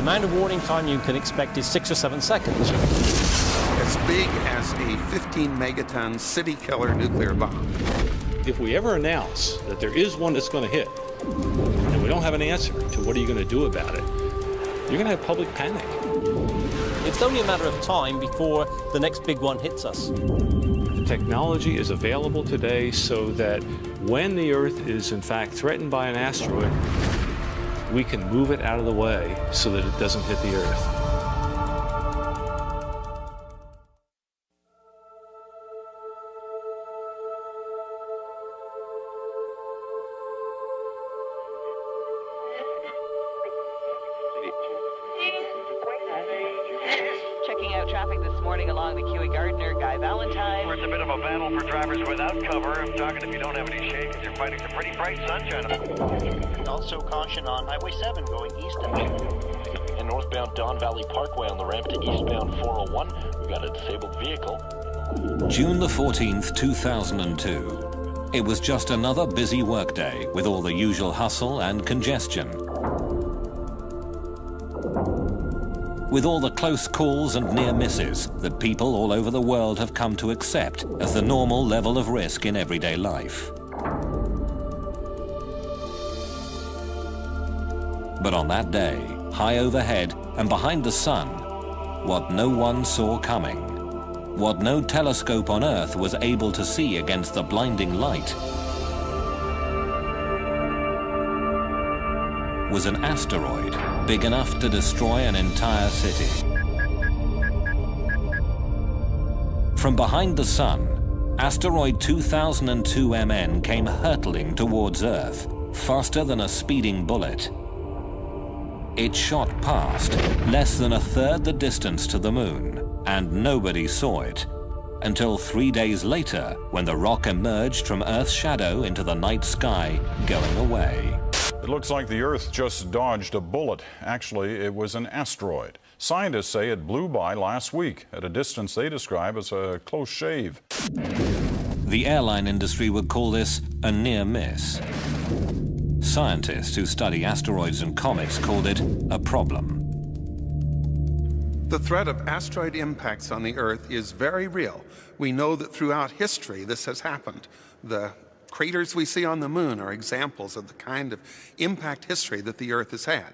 amount of warning time you can expect is 6 or 7 seconds. As big as a 15 megaton city killer nuclear bomb. If we ever announce that there is one that's going to hit, and we don't have an answer to what are you going to do about it, you're going to have public panic. It's only a matter of time before the next big one hits us. The technology is available today so that when the Earth is in fact threatened by an asteroid, we can move it out of the way so that it doesn't hit the Earth. Checking out traffic this morning along the Keighley-Gardiner, Guy Valentine. It's a bit of a battle for drivers without cover. I'm talking if you don't have any shade, because you're fighting some pretty bright sunshine. Also caution on Highway 7 going eastbound. In northbound Don Valley Parkway on the ramp to eastbound 401, we've got a disabled vehicle. June the 14th, 2002. It was just another busy workday with all the usual hustle and congestion. With all the close calls and near misses that people all over the world have come to accept as the normal level of risk in everyday life. But on that day, high overhead and behind the sun, what no one saw coming, what no telescope on Earth was able to see against the blinding light, was an asteroid big enough to destroy an entire city. From behind the sun, asteroid 2002 MN came hurtling towards Earth, faster than a speeding bullet. It shot past, less than a third the distance to the moon, and nobody saw it, until 3 days later, when the rock emerged from Earth's shadow into the night sky, going away. It looks like the Earth just dodged a bullet. Actually, it was an asteroid. Scientists say it blew by last week at a distance they describe as a close shave. The airline industry would call this a near miss. Scientists who study asteroids and comets called it a problem. The threat of asteroid impacts on the Earth is very real. We know that throughout history this has happened. The craters we see on the moon are examples of the kind of impact history that the Earth has had.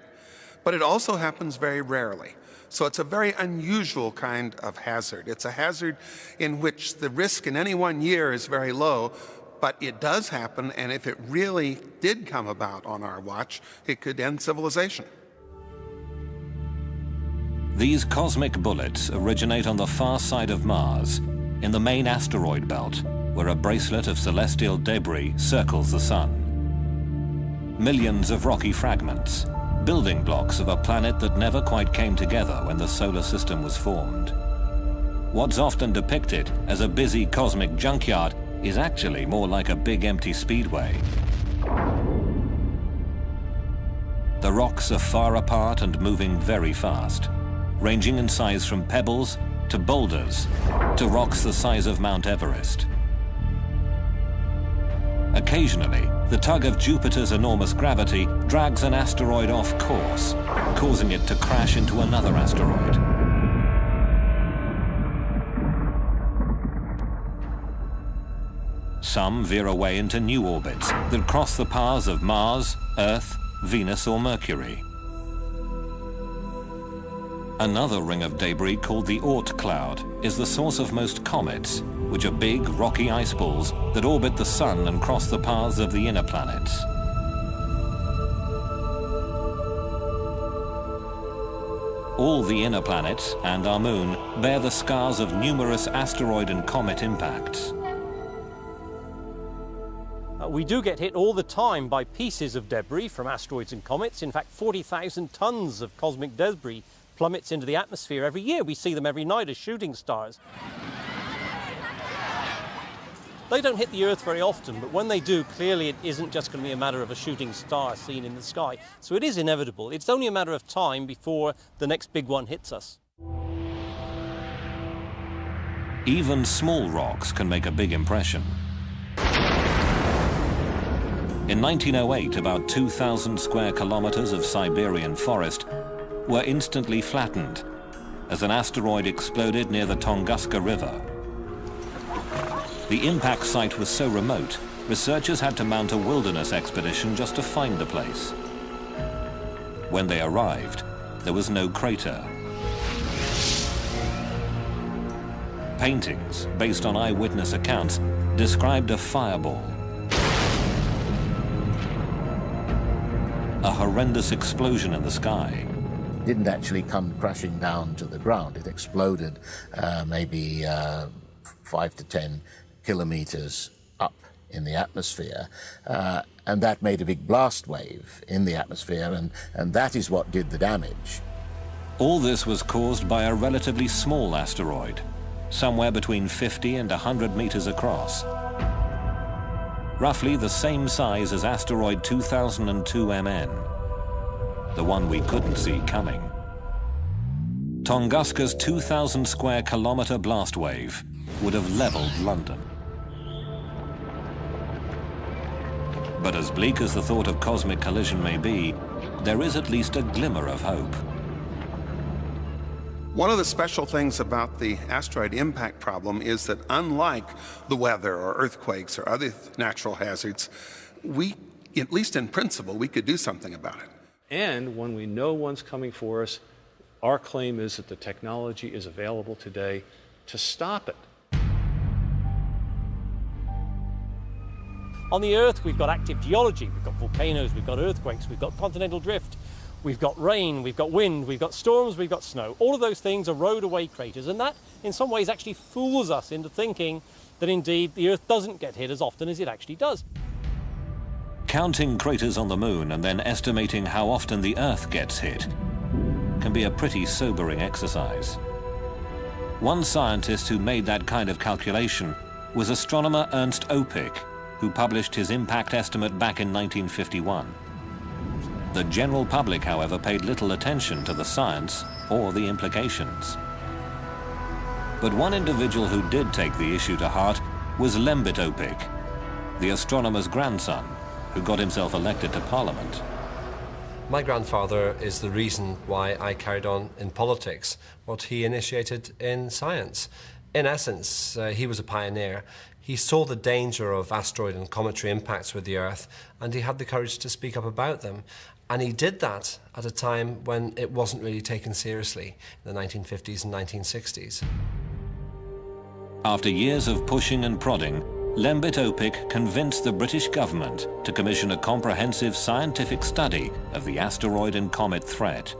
But it also happens very rarely. So it's a very unusual kind of hazard. It's a hazard in which the risk in any one year is very low, but it does happen, and if it really did come about on our watch, it could end civilization. These cosmic bullets originate on the far side of Mars, in the main asteroid belt, where a bracelet of celestial debris circles the sun. Millions of rocky fragments, building blocks of a planet that never quite came together when the solar system was formed. What's often depicted as a busy cosmic junkyard is actually more like a big empty speedway. The rocks are far apart and moving very fast, ranging in size from pebbles to boulders to rocks the size of Mount Everest. Occasionally, the tug of Jupiter's enormous gravity drags an asteroid off course, causing it to crash into another asteroid. Some veer away into new orbits that cross the paths of Mars, Earth, Venus or Mercury. Another ring of debris called the Oort cloud is the source of most comets, which are big, rocky ice balls that orbit the sun and cross the paths of the inner planets. All the inner planets and our moon bear the scars of numerous asteroid and comet impacts. We do get hit all the time by pieces of debris from asteroids and comets. In fact, 40,000 tons of cosmic debris plummets into the atmosphere every year. We see them every night as shooting stars. They don't hit the Earth very often, but when they do, clearly it isn't just going to be a matter of a shooting star seen in the sky. So it is inevitable. It's only a matter of time before the next big one hits us. Even small rocks can make a big impression. In 1908, about 2,000 square kilometers of Siberian forest were instantly flattened as an asteroid exploded near the Tunguska River. The impact site was so remote, researchers had to mount a wilderness expedition just to find the place. When they arrived, there was no crater. Paintings, based on eyewitness accounts, described a fireball. A horrendous explosion in the sky. Didn't actually come crashing down to the ground. It exploded maybe 5 to 10 kilometers up in the atmosphere, and that made a big blast wave in the atmosphere, and that is what did the damage. All this was caused by a relatively small asteroid, somewhere between 50 and 100 meters across. Roughly the same size as asteroid 2002 MN, the one we couldn't see coming. Tunguska's 2,000 square kilometer blast wave would have leveled London. But as bleak as the thought of cosmic collision may be, there is at least a glimmer of hope. One of the special things about the asteroid impact problem is that unlike the weather or earthquakes or other natural hazards, we, at least in principle, we could do something about it. And when we know one's coming for us, our claim is that the technology is available today to stop it. On the Earth, we've got active geology, we've got volcanoes, we've got earthquakes, we've got continental drift, we've got rain, we've got wind, we've got storms, we've got snow. All of those things erode away craters, and that, in some ways, actually fools us into thinking that indeed the Earth doesn't get hit as often as it actually does. Counting craters on the Moon and then estimating how often the Earth gets hit can be a pretty sobering exercise. One scientist who made that kind of calculation was astronomer Ernst Öpik, who published his impact estimate back in 1951. The general public, however, paid little attention to the science or the implications. But one individual who did take the issue to heart was Lembit Öpik, the astronomer's grandson, who got himself elected to Parliament. My grandfather is the reason why I carried on in politics, what he initiated in science. In essence, he was a pioneer. He saw the danger of asteroid and cometary impacts with the Earth, and he had the courage to speak up about them. And he did that at a time when it wasn't really taken seriously, in the 1950s and 1960s. After years of pushing and prodding, Lembit Öpik convinced the British government to commission a comprehensive scientific study of the asteroid and comet threat.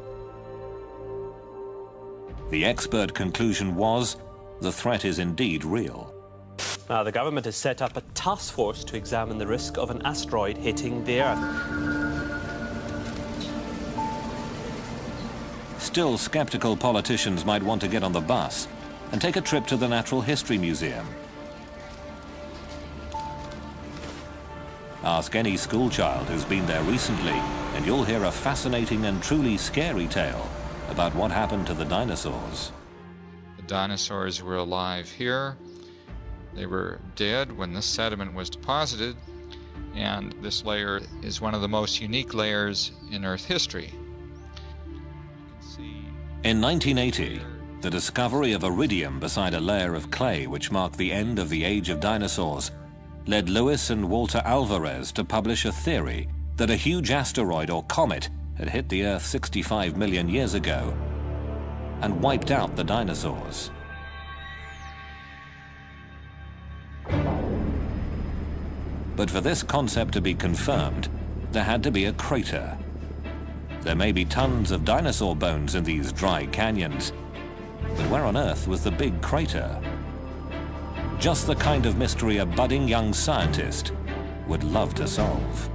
The expert conclusion was, the threat is indeed real. Now, the government has set up a task force to examine the risk of an asteroid hitting the Earth. Still, skeptical politicians might want to get on the bus and take a trip to the Natural History Museum. Ask any schoolchild who's been there recently, and you'll hear a fascinating and truly scary tale about what happened to the dinosaurs. The dinosaurs were alive here. They were dead when this sediment was deposited, and this layer is one of the most unique layers in Earth history. In 1980, the discovery of iridium beside a layer of clay which marked the end of the age of dinosaurs led Lewis and Walter Alvarez to publish a theory that a huge asteroid or comet had hit the Earth 65 million years ago and wiped out the dinosaurs. But for this concept to be confirmed, there had to be a crater. There may be tons of dinosaur bones in these dry canyons, but where on earth was the big crater? Just the kind of mystery a budding young scientist would love to solve.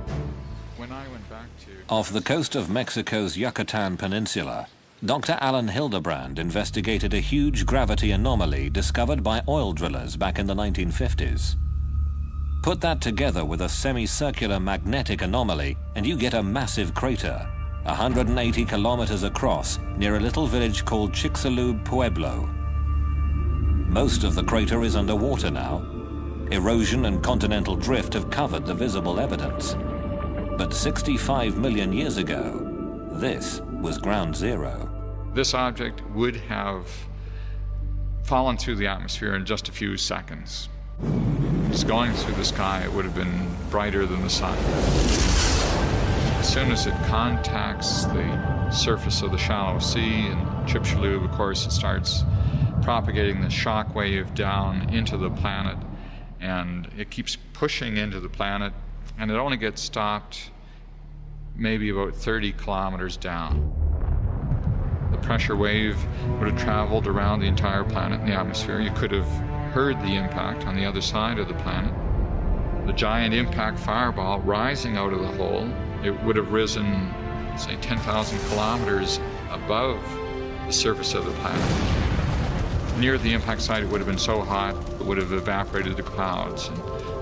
When I went back to... Off the coast of Mexico's Yucatan Peninsula, Dr. Alan Hildebrand investigated a huge gravity anomaly discovered by oil drillers back in the 1950s. Put that together with a semicircular magnetic anomaly, and you get a massive crater, 180 kilometers across, near a little village called Chicxulub Pueblo. Most of the crater is underwater now. Erosion and continental drift have covered the visible evidence. But 65 million years ago, this was ground zero. This object would have fallen through the atmosphere in just a few seconds. Just going through the sky, it would have been brighter than the sun. As soon as it contacts the surface of the shallow sea and Chicxulub, of course, it starts propagating the shock wave down into the planet, and it keeps pushing into the planet, and it only gets stopped maybe about 30 kilometers down. The pressure wave would have traveled around the entire planet in the atmosphere. You could have heard the impact on the other side of the planet. The giant impact fireball rising out of the hole, it would have risen, say, 10,000 kilometers above the surface of the planet. Near the impact site, it would have been so hot, it would have evaporated the clouds and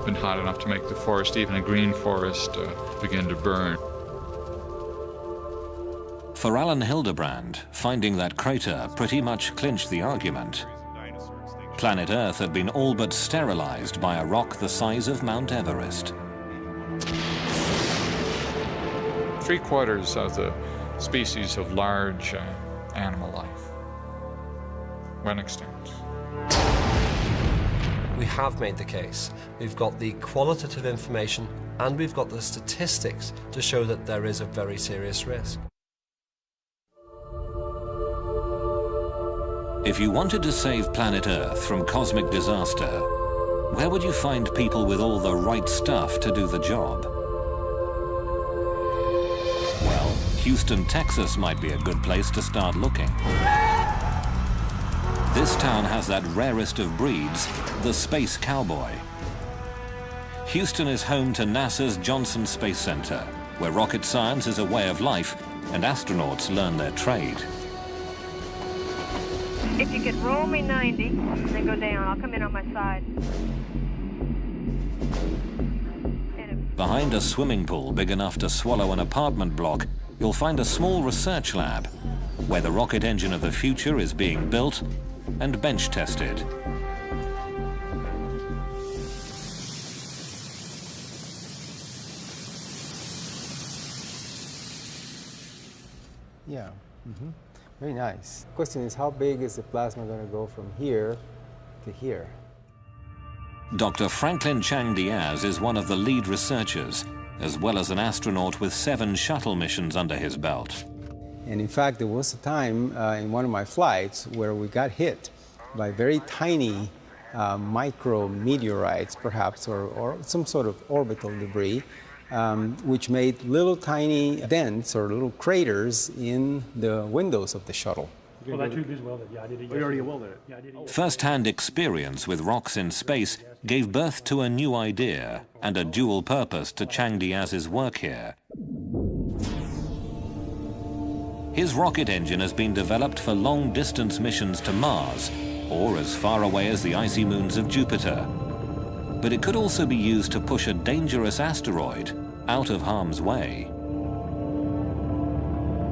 been hot enough to make the forest, even a green forest, begin to burn. For Alan Hildebrand, finding that crater pretty much clinched the argument. Planet Earth had been all but sterilized by a rock the size of Mount Everest. 3/4 of the species of large animal life went extinct. We have made the case. We've got the qualitative information and we've got the statistics to show that there is a very serious risk. If you wanted to save planet Earth from cosmic disaster, where would you find people with all the right stuff to do the job? Well, Houston, Texas might be a good place to start looking. This town has that rarest of breeds, the space cowboy. Houston is home to NASA's Johnson Space Center, where rocket science is a way of life and astronauts learn their trade. If you could roll me 90, then go down. I'll come in on my side. Behind a swimming pool big enough to swallow an apartment block, you'll find a small research lab where the rocket engine of the future is being built and bench tested. Yeah. Very nice. The question is, how big is the plasma going to go from here to here? Dr. Franklin Chang Diaz is one of the lead researchers, as well as an astronaut with 7 shuttle missions under his belt. And in fact, there was a time in one of my flights where we got hit by very tiny micro meteorites, perhaps, or some sort of orbital debris, which made little tiny dents or little craters in the windows of the shuttle. Well, that tube is welded. Yeah, I did it. Oh, you already welded it? Yeah, I did it. First-hand experience with rocks in space gave birth to a new idea and a dual purpose to Chang Diaz's work here. His rocket engine has been developed for long-distance missions to Mars, or as far away as the icy moons of Jupiter. But it could also be used to push a dangerous asteroid out of harm's way.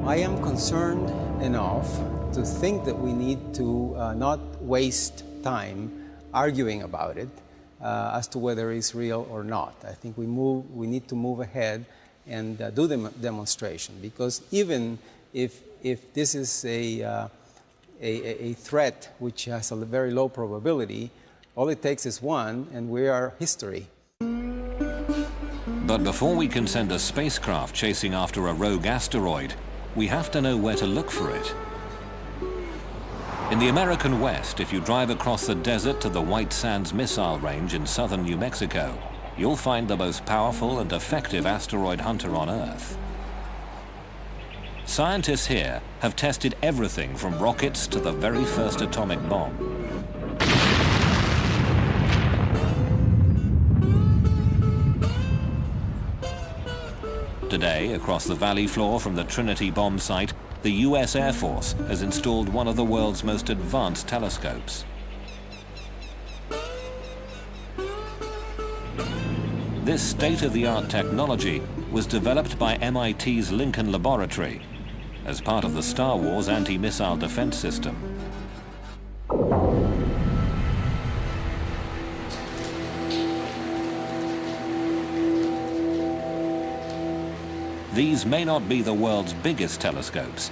I am concerned enough to think that we need to not waste time arguing about it as to whether it's real or not. I think we need to move ahead and do the demonstration, because even if this is a threat which has a very low probability, all it takes is one, and we are history. But before we can send a spacecraft chasing after a rogue asteroid, we have to know where to look for it. In the American West, if you drive across the desert to the White Sands Missile Range in southern New Mexico, you'll find the most powerful and effective asteroid hunter on Earth. Scientists here have tested everything from rockets to the very first atomic bomb. Today, across the valley floor from the Trinity bomb site, the US Air Force has installed one of the world's most advanced telescopes. This state-of-the-art technology was developed by MIT's Lincoln Laboratory as part of the Star Wars anti-missile defense system. These may not be the world's biggest telescopes,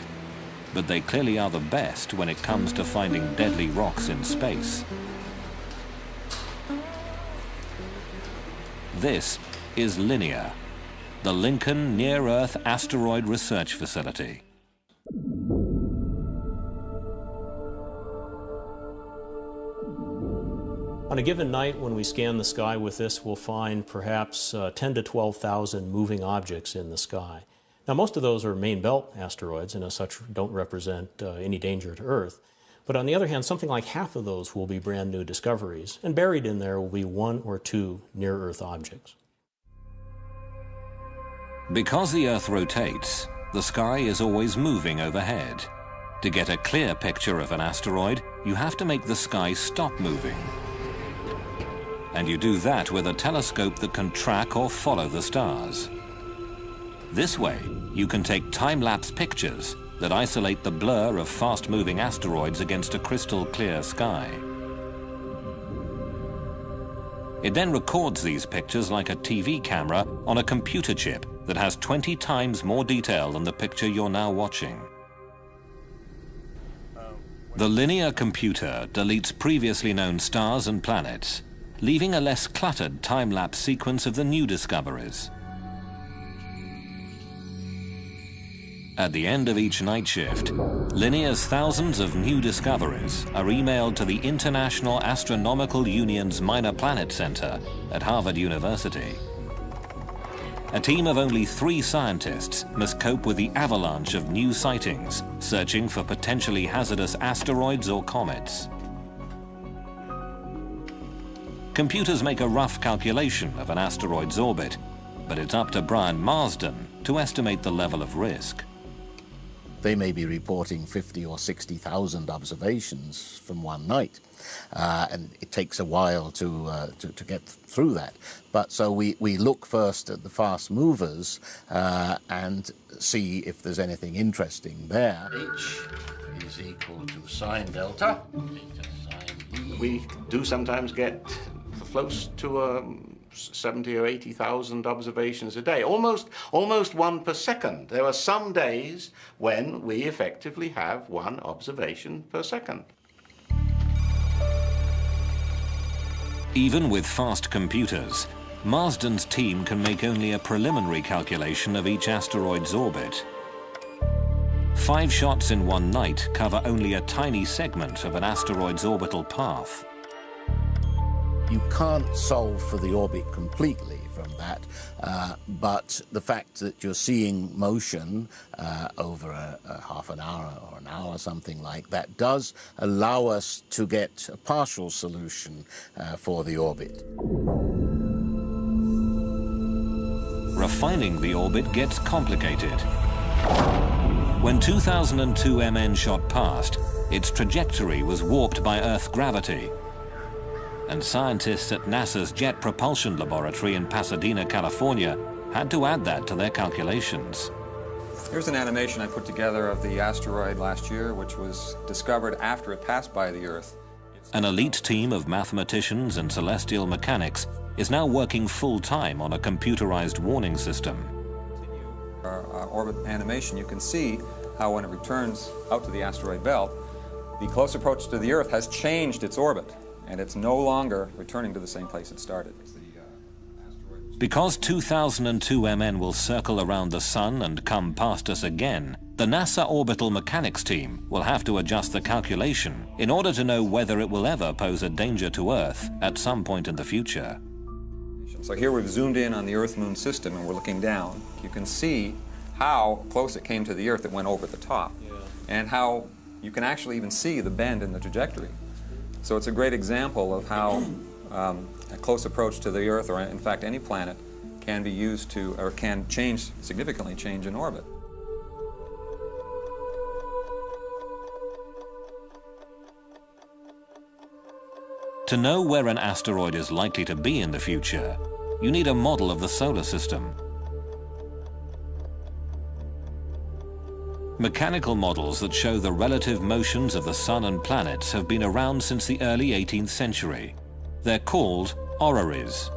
but they clearly are the best when it comes to finding deadly rocks in space. This is LINEAR, the Lincoln Near-Earth Asteroid Research Facility. On a given night when we scan the sky with this, we'll find perhaps 10 to 12,000 moving objects in the sky. Now, most of those are main belt asteroids and as such don't represent any danger to Earth. But on the other hand, something like half of those will be brand new discoveries, and buried in there will be 1 or 2 near-Earth objects. Because the Earth rotates, the sky is always moving overhead. To get a clear picture of an asteroid, you have to make the sky stop moving. And you do that with a telescope that can track or follow the stars. This way, you can take time-lapse pictures that isolate the blur of fast-moving asteroids against a crystal-clear sky. It then records these pictures like a TV camera on a computer chip that has 20 times more detail than the picture you're now watching. The LINEAR computer deletes previously known stars and planets, leaving a less cluttered time-lapse sequence of the new discoveries. At the end of each night shift, LINEAR's thousands of new discoveries are emailed to the International Astronomical Union's Minor Planet Center at Harvard University. A team of only 3 scientists must cope with the avalanche of new sightings, searching for potentially hazardous asteroids or comets. Computers make a rough calculation of an asteroid's orbit, but it's up to Brian Marsden to estimate the level of risk. They may be reporting 50 or 60,000 observations from one night, and it takes a while to get through that. But so we look first at the fast movers and see if there's anything interesting there. H is equal to sine delta. We do sometimes get close to 70 or 80,000 observations a day, almost 1 per second. There are some days when we effectively have 1 observation per second. Even with fast computers, Marsden's team can make only a preliminary calculation of each asteroid's orbit. 5 shots in one night cover only a tiny segment of an asteroid's orbital path. You can't solve for the orbit completely from that, but the fact that you're seeing motion over a half an hour or an hour, something like that, does allow us to get a partial solution for the orbit. Refining the orbit gets complicated. When 2002 MN shot past, its trajectory was warped by Earth gravity, and scientists at NASA's Jet Propulsion Laboratory in Pasadena, California, had to add that to their calculations. Here's an animation I put together of the asteroid last year, which was discovered after it passed by the Earth. An elite team of mathematicians and celestial mechanics is now working full-time on a computerized warning system. Our orbit animation, you can see how when it returns out to the asteroid belt, the close approach to the Earth has changed its orbit, and it's no longer returning to the same place it started. Because 2002 MN will circle around the Sun and come past us again, the NASA Orbital Mechanics team will have to adjust the calculation in order to know whether it will ever pose a danger to Earth at some point in the future. So here we've zoomed in on the Earth-Moon system and we're looking down. You can see how close it came to the Earth. It went over the top, and how you can actually even see the bend in the trajectory. So it's a great example of how a close approach to the Earth, or in fact any planet, can be used to, or can significantly change in orbit. To know where an asteroid is likely to be in the future, you need a model of the solar system. Mechanical models that show the relative motions of the Sun and planets have been around since the early 18th century. They're called orreries.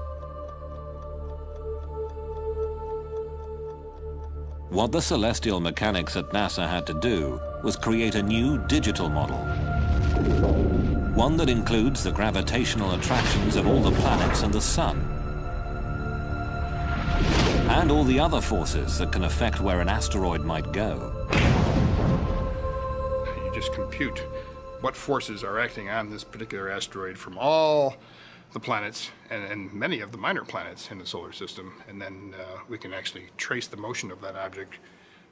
What the celestial mechanics at NASA had to do was create a new digital model. One that includes the gravitational attractions of all the planets and the Sun. And all the other forces that can affect where an asteroid might go. You just compute what forces are acting on this particular asteroid from all the planets and many of the minor planets in the solar system, and then we can actually trace the motion of that object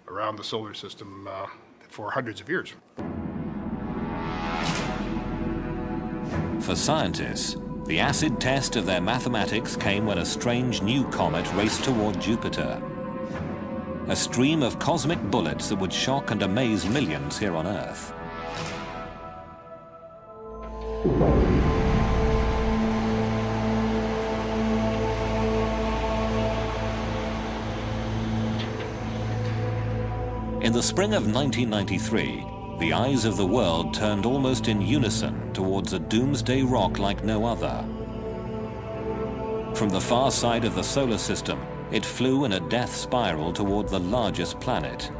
around the solar system for hundreds of years. For scientists, the acid test of their mathematics came when a strange new comet raced toward Jupiter. A stream of cosmic bullets that would shock and amaze millions here on Earth. In the spring of 1993, the eyes of the world turned almost in unison towards a doomsday rock like no other. From the far side of the solar system, it flew in a death spiral toward the largest planet.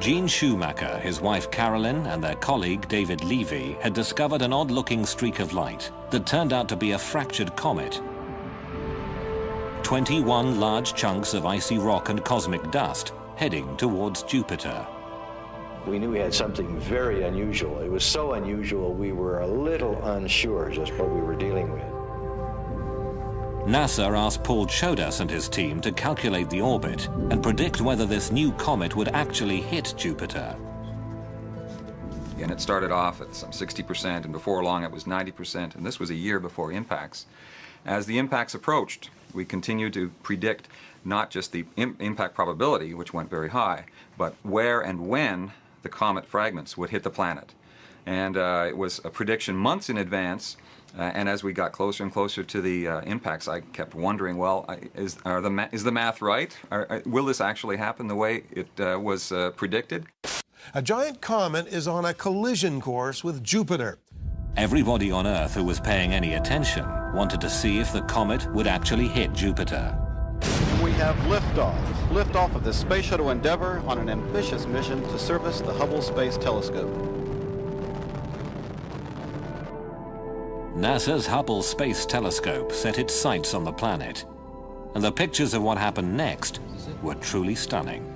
Gene Schumacher, his wife Carolyn, and their colleague David Levy had discovered an odd-looking streak of light that turned out to be a fractured comet. 21 large chunks of icy rock and cosmic dust heading towards Jupiter. We knew we had something very unusual. It was so unusual we were a little unsure just what we were dealing with. NASA asked Paul Chodas and his team to calculate the orbit and predict whether this new comet would actually hit Jupiter. And it started off at some 60%, and before long it was 90%, and this was a year before impacts. As the impacts approached, we continued to predict not just the impact probability, which went very high, but where and when the comet fragments would hit the planet. And it was a prediction months in advance, and as we got closer and closer to the impacts, I kept wondering, well, is the math right? Will this actually happen the way it was predicted? A giant comet is on a collision course with Jupiter. Everybody on Earth who was paying any attention wanted to see if the comet would actually hit Jupiter. We have liftoff. Liftoff of the Space Shuttle Endeavour on an ambitious mission to service the Hubble Space Telescope. NASA's Hubble Space Telescope set its sights on the planet, and the pictures of what happened next were truly stunning.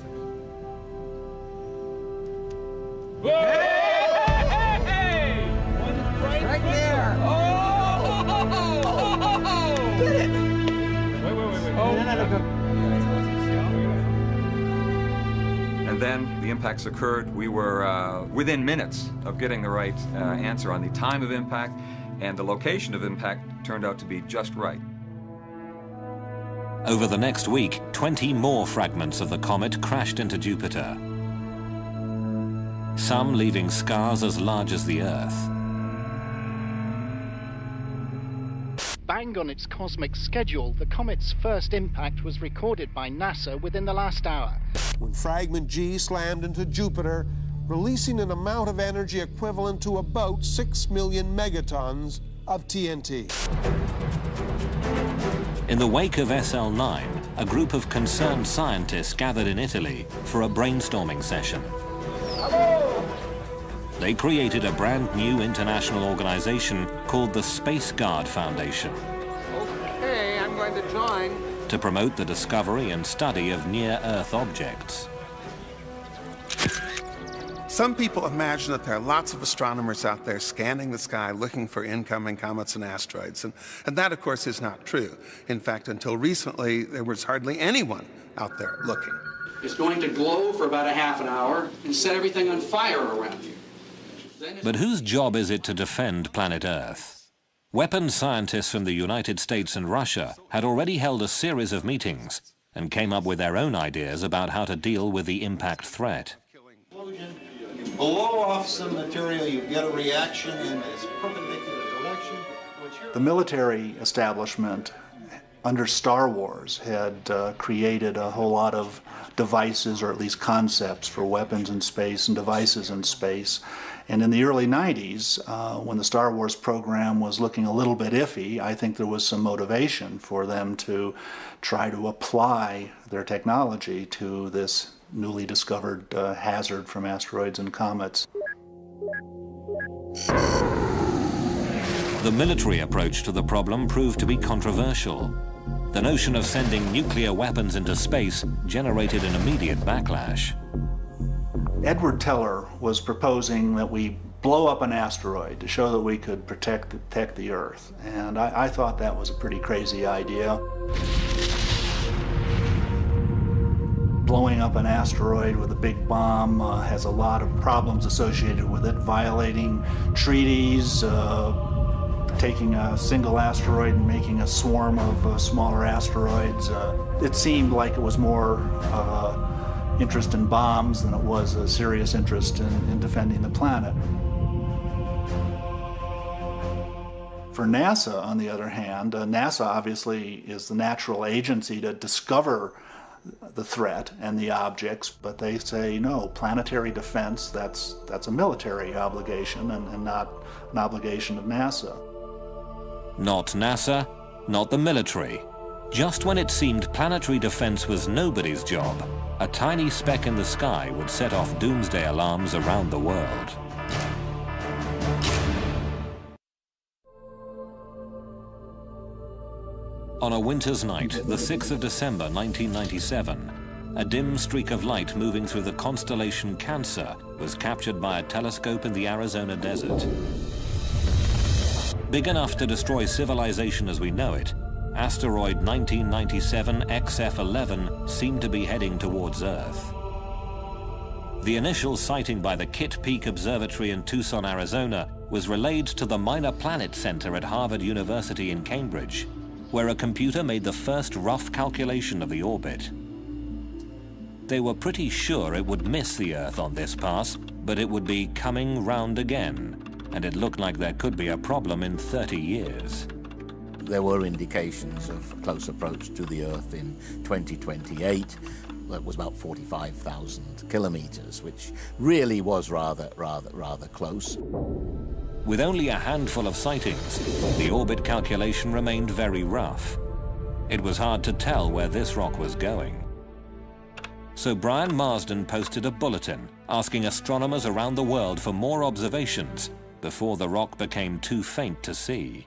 Right there! Oh! Get it! Wait. Oh, And then the impacts occurred. We were within minutes of getting the right answer on the time of impact, and the location of impact turned out to be just right. Over the next week, 20 more fragments of the comet crashed into Jupiter, some leaving scars as large as the Earth. Bang on its cosmic schedule, the comet's first impact was recorded by NASA within the last hour. When fragment G slammed into Jupiter, releasing an amount of energy equivalent to about 6 million megatons of TNT. In the wake of SL9, a group of concerned scientists gathered in Italy for a brainstorming session. They created a brand new international organization called the Space Guard Foundation. Okay, I'm going to join. To promote the discovery and study of near-Earth objects. Some people imagine that there are lots of astronomers out there scanning the sky looking for incoming comets and asteroids, and that, of course, is not true. In fact, until recently, there was hardly anyone out there looking. It's going to glow for about a half an hour and set everything on fire around you. But whose job is it to defend planet Earth? Weapons scientists from the United States and Russia had already held a series of meetings and came up with their own ideas about how to deal with the impact threat. You blow off some material, you get a reaction in this perpendicular direction. The military establishment under Star Wars, had created a whole lot of devices, or at least concepts, for weapons in space and devices in space. And in the early 90s, when the Star Wars program was looking a little bit iffy, I think there was some motivation for them to try to apply their technology to this newly discovered hazard from asteroids and comets. The military approach to the problem proved to be controversial. The notion of sending nuclear weapons into space generated an immediate backlash. Edward Teller was proposing that we blow up an asteroid to show that we could protect the Earth. And I thought that was a pretty crazy idea. Blowing up an asteroid with a big bomb has a lot of problems associated with it, violating treaties, taking a single asteroid and making a swarm of smaller asteroids. It seemed like it was more interest in bombs than it was a serious interest in defending the planet. For NASA, on the other hand, NASA obviously is the natural agency to discover the threat and the objects, but they say, no, planetary defense, that's a military obligation and not an obligation of NASA. Not NASA, not the military. Just when it seemed planetary defense was nobody's job, a tiny speck in the sky would set off doomsday alarms around the world. On a winter's night, the 6th of December 1997, a dim streak of light moving through the constellation Cancer was captured by a telescope in the Arizona desert. Big enough to destroy civilization as we know it, asteroid 1997 XF11 seemed to be heading towards Earth. The initial sighting by the Kitt Peak Observatory in Tucson, Arizona, was relayed to the Minor Planet Center at Harvard University in Cambridge, where a computer made the first rough calculation of the orbit. They were pretty sure it would miss the Earth on this pass, but it would be coming round again, and it looked like there could be a problem in 30 years. There were indications of close approach to the Earth in 2028. That was about 45,000 kilometers, which really was rather close. With only a handful of sightings, the orbit calculation remained very rough. It was hard to tell where this rock was going. So Brian Marsden posted a bulletin asking astronomers around the world for more observations before the rock became too faint to see.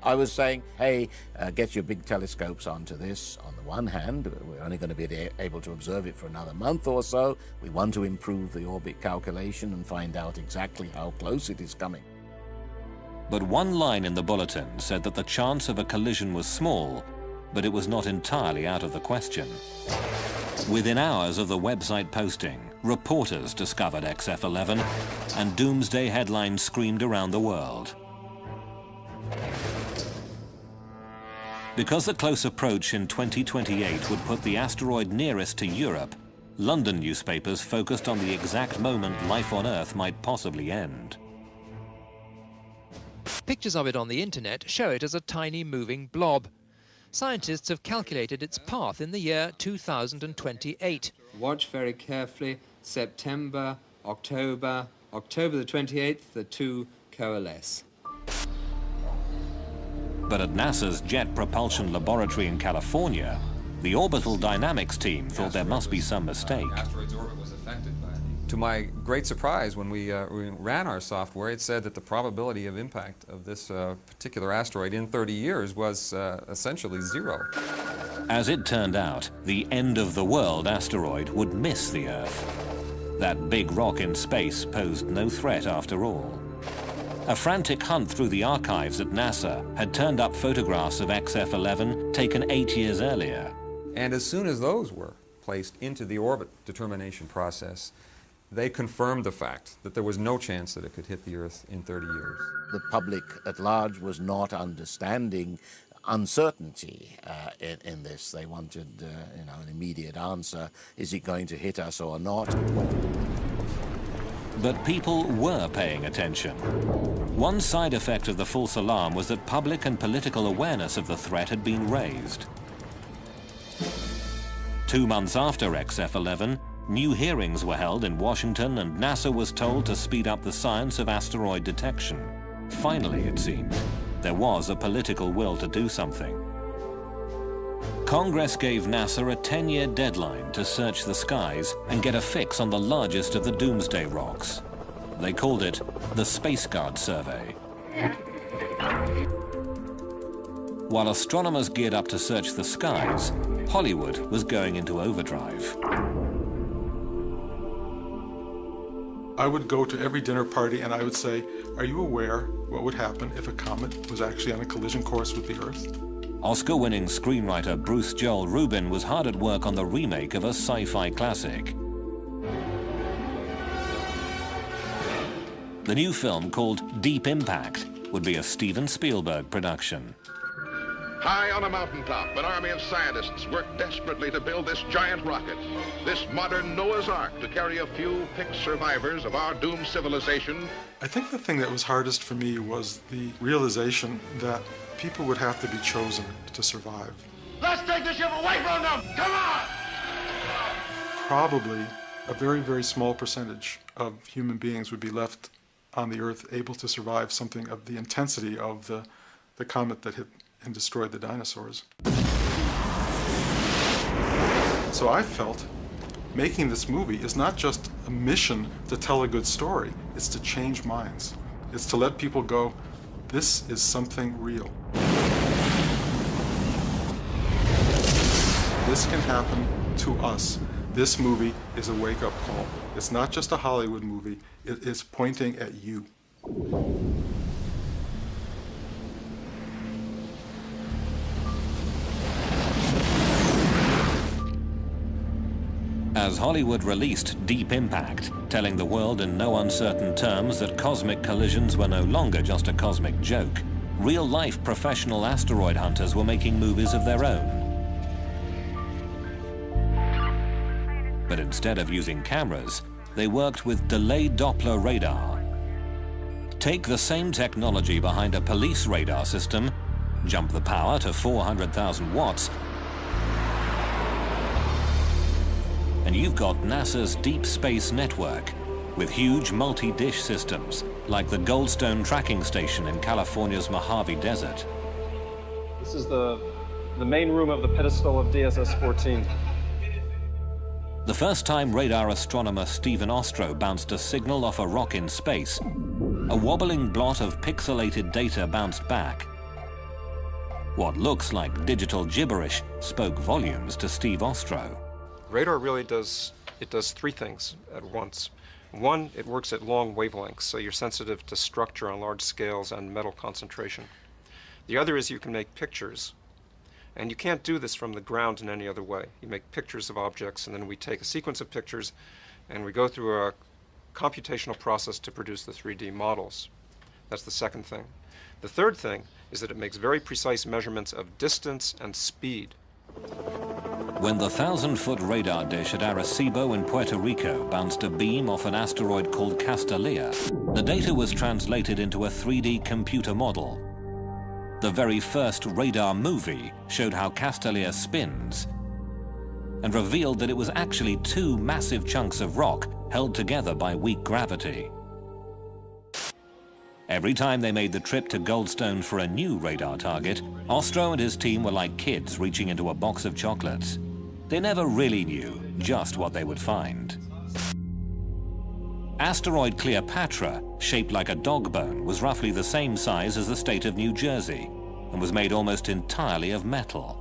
I was saying, hey, get your big telescopes onto this. On the one hand, we're only going to be able to observe it for another month or so. We want to improve the orbit calculation and find out exactly how close it is coming. But one line in the bulletin said that the chance of a collision was small, but it was not entirely out of the question. Within hours of the website posting, reporters discovered XF11, and doomsday headlines screamed around the world. Because the close approach in 2028 would put the asteroid nearest to Europe, London newspapers focused on the exact moment life on Earth might possibly end. Pictures of it on the internet show it as a tiny moving blob. Scientists have calculated its path in the year 2028. Watch very carefully. September, October the 28th, the two coalesce. But at NASA's Jet Propulsion Laboratory in California, the orbital dynamics team thought there must be some mistake. Asteroid's orbit was affected by it. To my great surprise, when we ran our software, it said that the probability of impact of this particular asteroid in 30 years was essentially zero. As it turned out, the end-of-the-world asteroid would miss the Earth. That big rock in space posed no threat after all. A frantic hunt through the archives at NASA had turned up photographs of XF11 taken 8 years earlier. And as soon as those were placed into the orbit determination process, they confirmed the fact that there was no chance that it could hit the Earth in 30 years. The public at large was not understanding uncertainty in this. They wanted an immediate answer. Is it going to hit us or not? But people were paying attention. One side effect of the false alarm was that public and political awareness of the threat had been raised. 2 months after XF-11, new hearings were held in Washington and NASA was told to speed up the science of asteroid detection. Finally, it seemed, there was a political will to do something. Congress gave NASA a 10-year deadline to search the skies and get a fix on the largest of the Doomsday rocks. They called it the Space Guard Survey. While astronomers geared up to search the skies, Hollywood was going into overdrive. I would go to every dinner party and I would say, are you aware what would happen if a comet was actually on a collision course with the Earth? Oscar-winning screenwriter Bruce Joel Rubin was hard at work on the remake of a sci-fi classic. The new film, called Deep Impact, would be a Steven Spielberg production. High on a mountaintop, an army of scientists work desperately to build this giant rocket, this modern Noah's Ark to carry a few picked survivors of our doomed civilization. I think the thing that was hardest for me was the realization that people would have to be chosen to survive. Let's take the ship away from them! Come on! Probably a very, very small percentage of human beings would be left on the Earth able to survive something of the intensity of the comet that hit and destroyed the dinosaurs. So I felt making this movie is not just a mission to tell a good story, it's to change minds. It's to let people go, this is something real. This can happen to us. This movie is a wake-up call. It's not just a Hollywood movie, it is pointing at you. As Hollywood released Deep Impact, telling the world in no uncertain terms that cosmic collisions were no longer just a cosmic joke, real-life professional asteroid hunters were making movies of their own. But instead of using cameras, they worked with delayed Doppler radar. Take the same technology behind a police radar system, jump the power to 400,000 watts, and you've got NASA's Deep Space Network with huge multi-dish systems like the Goldstone tracking station in California's Mojave Desert. This is the main room of the pedestal of DSS-14. The first time radar astronomer Stephen Ostro bounced a signal off a rock in space, a wobbling blot of pixelated data bounced back. What looks like digital gibberish spoke volumes to Steve Ostro. Radar really does three things at once. One, it works at long wavelengths, so you're sensitive to structure on large scales and metal concentration. The other is you can make pictures. And you can't do this from the ground in any other way. You make pictures of objects, and then we take a sequence of pictures, and we go through a computational process to produce the 3D models. That's the second thing. The third thing is that it makes very precise measurements of distance and speed. When the 1,000-foot radar dish at Arecibo in Puerto Rico bounced a beam off an asteroid called Castalia, the data was translated into a 3D computer model. The very first radar movie showed how Castalia spins and revealed that it was actually two massive chunks of rock held together by weak gravity. Every time they made the trip to Goldstone for a new radar target, Ostro and his team were like kids reaching into a box of chocolates. They never really knew just what they would find. Asteroid Cleopatra, shaped like a dog bone, was roughly the same size as the state of New Jersey and was made almost entirely of metal.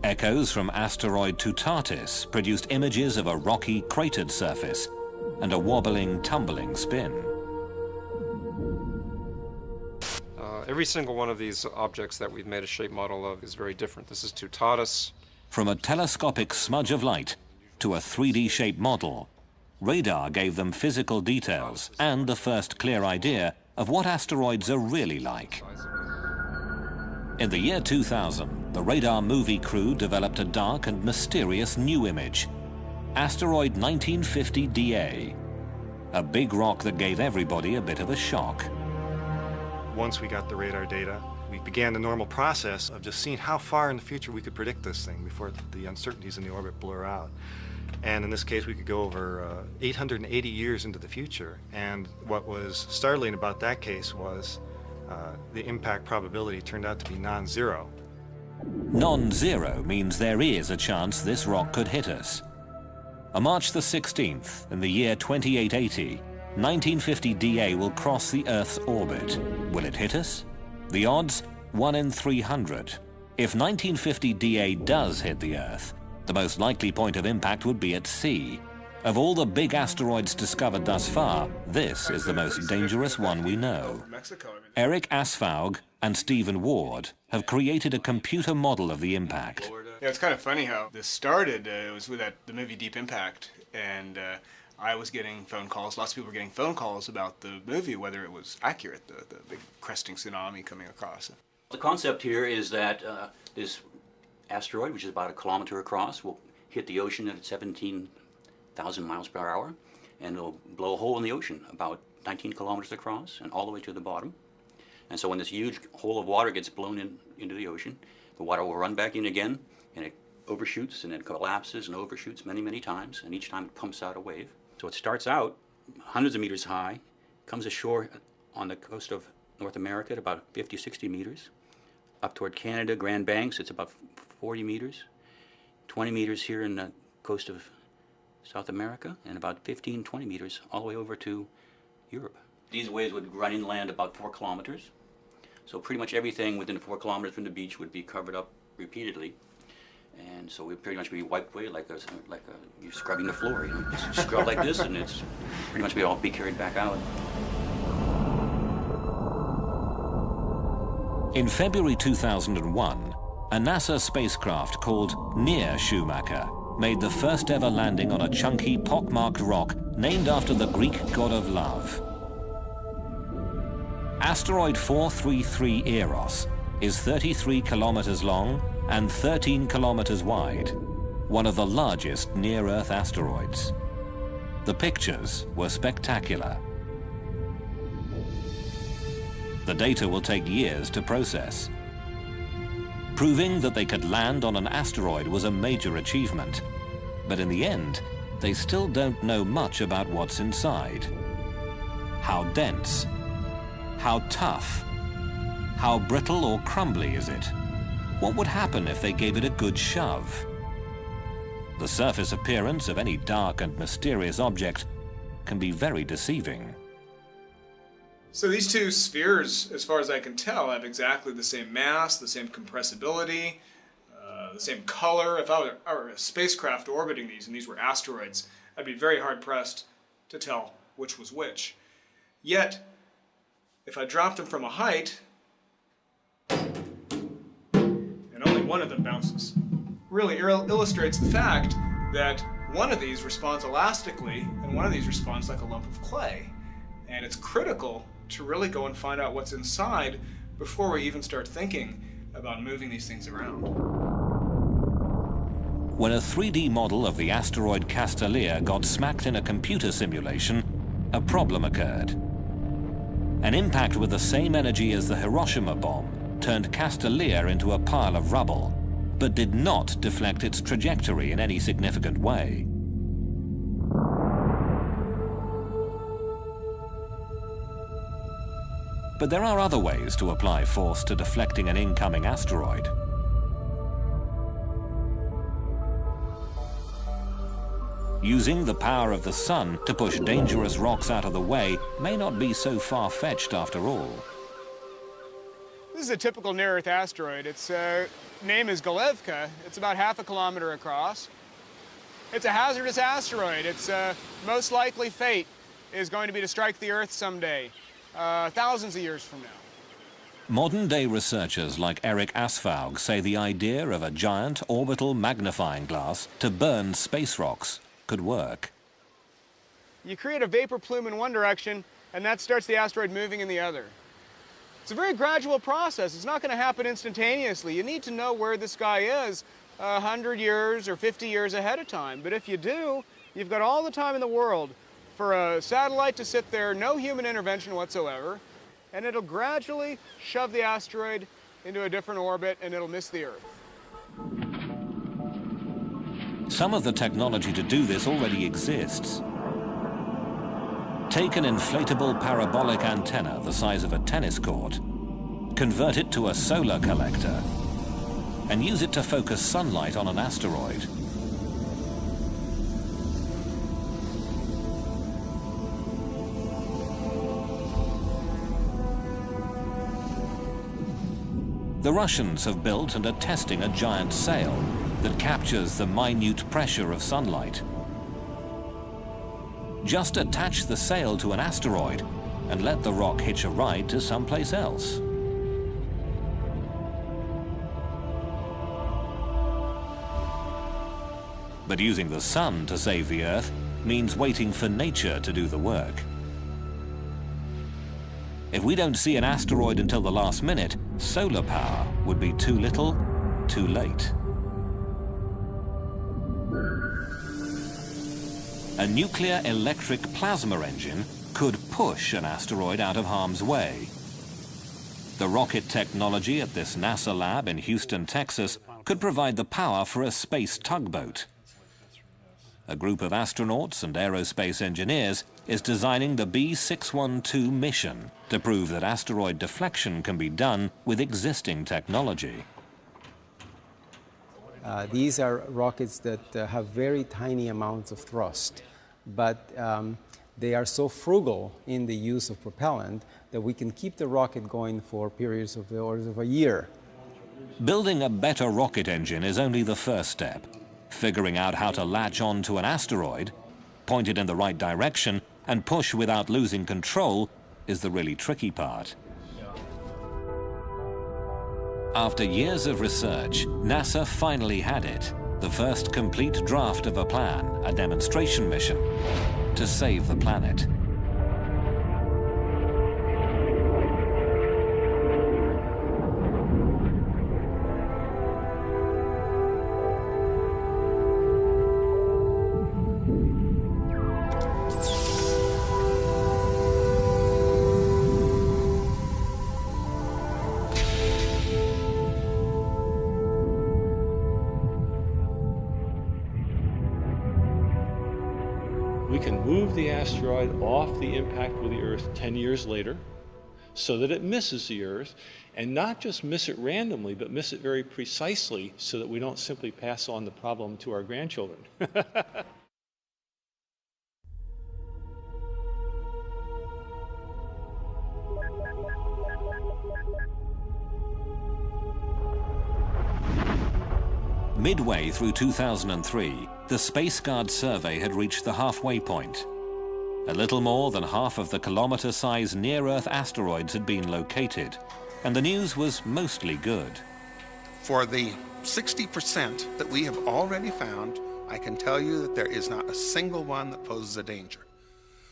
Echoes from asteroid Tutatis produced images of a rocky, cratered surface and a wobbling, tumbling spin. Every single one of these objects that we've made a shape model of is very different. This is Tutatis. From a telescopic smudge of light to a 3D shape model, radar gave them physical details and the first clear idea of what asteroids are really like. In the year 2000, the radar movie crew developed a dark and mysterious new image, asteroid 1950 DA, a big rock that gave everybody a bit of a shock. Once we got the radar data, we began the normal process of just seeing how far in the future we could predict this thing before the uncertainties in the orbit blur out. And in this case, we could go over 880 years into the future. And what was startling about that case was the impact probability turned out to be non-zero. Non-zero means there is a chance this rock could hit us. On March the 16th, in the year 2880, 1950 DA will cross the Earth's orbit. Will it hit us? The odds, 1 in 300. If 1950 DA does hit the Earth, the most likely point of impact would be at sea. Of all the big asteroids discovered thus far, this is the most dangerous one we know. Eric Asfaug and Stephen Ward have created a computer model of the impact. Yeah, it's kind of funny how this started. It was with the movie Deep Impact, and I was getting phone calls. Lots of people were getting phone calls about the movie, whether it was accurate, the big cresting tsunami coming across. The concept here is that this asteroid, which is about 1 kilometer across, will hit the ocean at 17,000 miles per hour, and it'll blow a hole in the ocean about 19 kilometers across and all the way to the bottom. And so when this huge hole of water gets blown into the ocean, the water will run back in again, and it overshoots and then collapses and overshoots many, many times, and each time it pumps out a wave. So it starts out hundreds of meters high, comes ashore on the coast of North America at about 50, 60 meters. Up toward Canada, Grand Banks, it's about 40 meters. 20 meters here in the coast of South America, and about 15, 20 meters all the way over to Europe. These waves would run inland about 4 kilometers. So pretty much everything within 4 kilometers from the beach would be covered up repeatedly. And so we'd pretty much be wiped away like you're scrubbing the floor. You know, just scrub like this, and it's pretty much all be carried back out. In February 2001, a NASA spacecraft called Near Schumacher made the first ever landing on a chunky, pockmarked rock named after the Greek god of love. Asteroid 433 Eros is 33 kilometers long and 13 kilometers wide, one of the largest near-Earth asteroids. The pictures were spectacular. The data will take years to process. Proving that they could land on an asteroid was a major achievement, but in the end, they still don't know much about what's inside. How dense? How tough? How brittle or crumbly is it? What would happen if they gave it a good shove? The surface appearance of any dark and mysterious object can be very deceiving. So these two spheres, as far as I can tell, have exactly the same mass, the same compressibility, the same color. If I were a spacecraft orbiting these and these were asteroids, I'd be very hard-pressed to tell which was which. Yet, if I dropped them from a height, and only one of them bounces, really illustrates the fact that one of these responds elastically and one of these responds like a lump of clay. And it's critical to really go and find out what's inside before we even start thinking about moving these things around. When a 3D model of the asteroid Castalia got smacked in a computer simulation, a problem occurred. An impact with the same energy as the Hiroshima bomb turned Castalia into a pile of rubble, but did not deflect its trajectory in any significant way. But there are other ways to apply force to deflecting an incoming asteroid. Using the power of the sun to push dangerous rocks out of the way may not be so far-fetched after all. This is a typical near-Earth asteroid. Its name is Galevka. It's about 1/2 kilometer across. It's a hazardous asteroid. Its most likely fate is going to be to strike the Earth someday, thousands of years from now. Modern-day researchers like Eric Asfaug say the idea of a giant orbital magnifying glass to burn space rocks could work. You create a vapor plume in one direction, and that starts the asteroid moving in the other. It's a very gradual process. It's not going to happen instantaneously. You need to know where this guy is 100 years or 50 years ahead of time. But if you do, you've got all the time in the world for a satellite to sit there, no human intervention whatsoever, and it'll gradually shove the asteroid into a different orbit and it'll miss the Earth. Some of the technology to do this already exists. Take an inflatable parabolic antenna the size of a tennis court, convert it to a solar collector, and use it to focus sunlight on an asteroid. The Russians have built and are testing a giant sail that captures the minute pressure of sunlight. Just attach the sail to an asteroid and let the rock hitch a ride to someplace else. But using the sun to save the Earth means waiting for nature to do the work. If we don't see an asteroid until the last minute, solar power would be too little, too late. A nuclear electric plasma engine could push an asteroid out of harm's way. The rocket technology at this NASA lab in Houston, Texas, could provide the power for a space tugboat. A group of astronauts and aerospace engineers is designing the B612 mission to prove that asteroid deflection can be done with existing technology. These are rockets that have very tiny amounts of thrust, but they are so frugal in the use of propellant that we can keep the rocket going for periods of the orders of a year. Building a better rocket engine is only the first step. Figuring out how to latch on to an asteroid, point it in the right direction, and push without losing control is the really tricky part. After years of research, NASA finally had it, the first complete draft of a plan, a demonstration mission, to save the planet. We can move the asteroid off the impact with the Earth 10 years later so that it misses the Earth, and not just miss it randomly, but miss it very precisely so that we don't simply pass on the problem to our grandchildren. Midway through 2003, the SpaceGuard survey had reached the halfway point. A little more than half of the kilometer-sized near-Earth asteroids had been located, and the news was mostly good. For the 60% that we have already found, I can tell you that there is not a single one that poses a danger.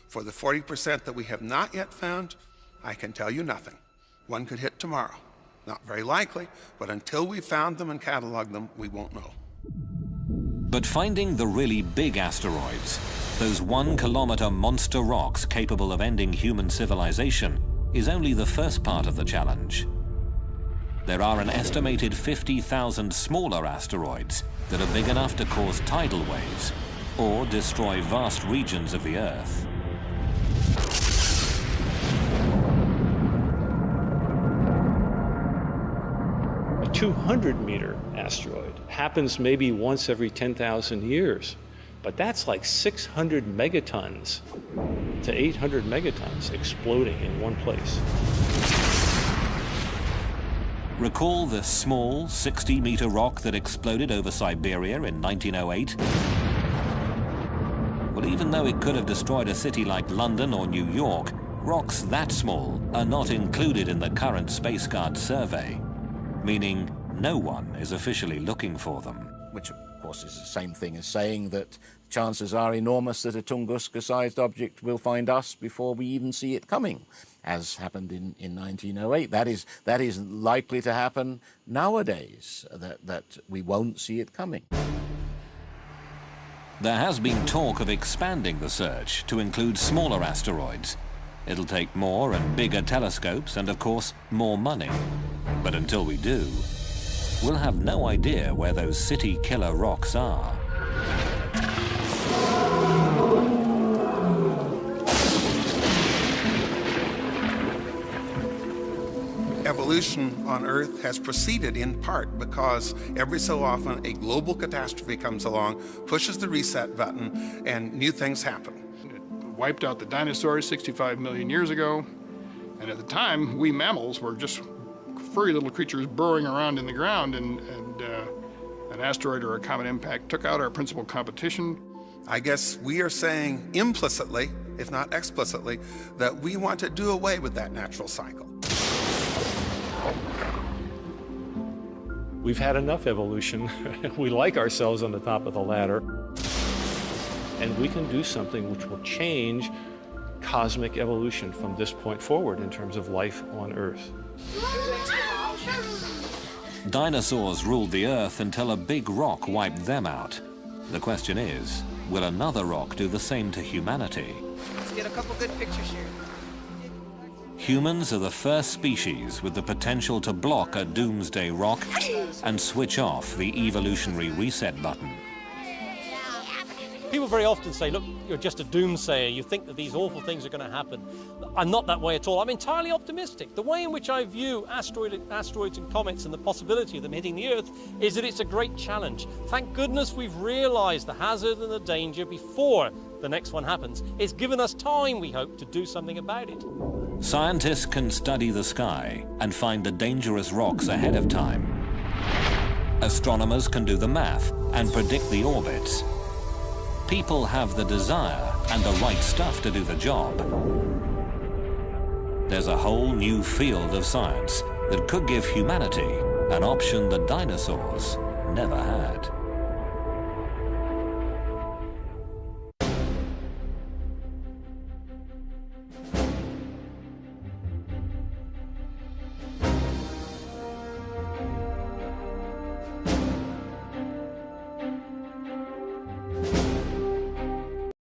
For the 40% that we have not yet found, I can tell you nothing. One could hit tomorrow. Not very likely, but until we've found them and cataloged them, we won't know. But finding the really big asteroids, those 1-kilometer monster rocks capable of ending human civilization, is only the first part of the challenge. There are an estimated 50,000 smaller asteroids that are big enough to cause tidal waves or destroy vast regions of the Earth. A 200-meter asteroid happens maybe once every 10,000 years, but that's like 600 megatons to 800 megatons exploding in one place. Recall the small 60-meter rock that exploded over Siberia in 1908? Well, even though it could have destroyed a city like London or New York, rocks that small are not included in the current SpaceGuard survey, meaning no one is officially looking for them. Which, of course, is the same thing as saying that chances are enormous that a Tunguska-sized object will find us before we even see it coming. as happened in 1908. That is likely to happen nowadays, that we won't see it coming. There has been talk of expanding the search to include smaller asteroids. It'll take more and bigger telescopes and, of course, more money. But until we do, we'll have no idea where those city-killer rocks are. Evolution on Earth has proceeded in part because every so often a global catastrophe comes along, pushes the reset button, and new things happen. It wiped out the dinosaurs 65 million years ago, and at the time, we mammals were just furry little creatures burrowing around in the ground, and an asteroid or a comet impact took out our principal competition. I guess we are saying implicitly, if not explicitly, that we want to do away with that natural cycle. We've had enough evolution. We like ourselves on the top of the ladder. And we can do something which will change cosmic evolution from this point forward in terms of life on Earth. Dinosaurs ruled the Earth until a big rock wiped them out. The question is, will another rock do the same to humanity? Let's get a couple good pictures here. Humans are the first species with the potential to block a doomsday rock and switch off the evolutionary reset button. People very often say, look, you're just a doomsayer. You think that these awful things are going to happen. I'm not that way at all. I'm entirely optimistic. The way in which I view asteroids and comets and the possibility of them hitting the Earth is that it's a great challenge. Thank goodness we've realized the hazard and the danger before the next one happens. It's given us time, we hope, to do something about it. Scientists can study the sky and find the dangerous rocks ahead of time. Astronomers can do the math and predict the orbits. People have the desire and the right stuff to do the job. There's a whole new field of science that could give humanity an option the dinosaurs never had.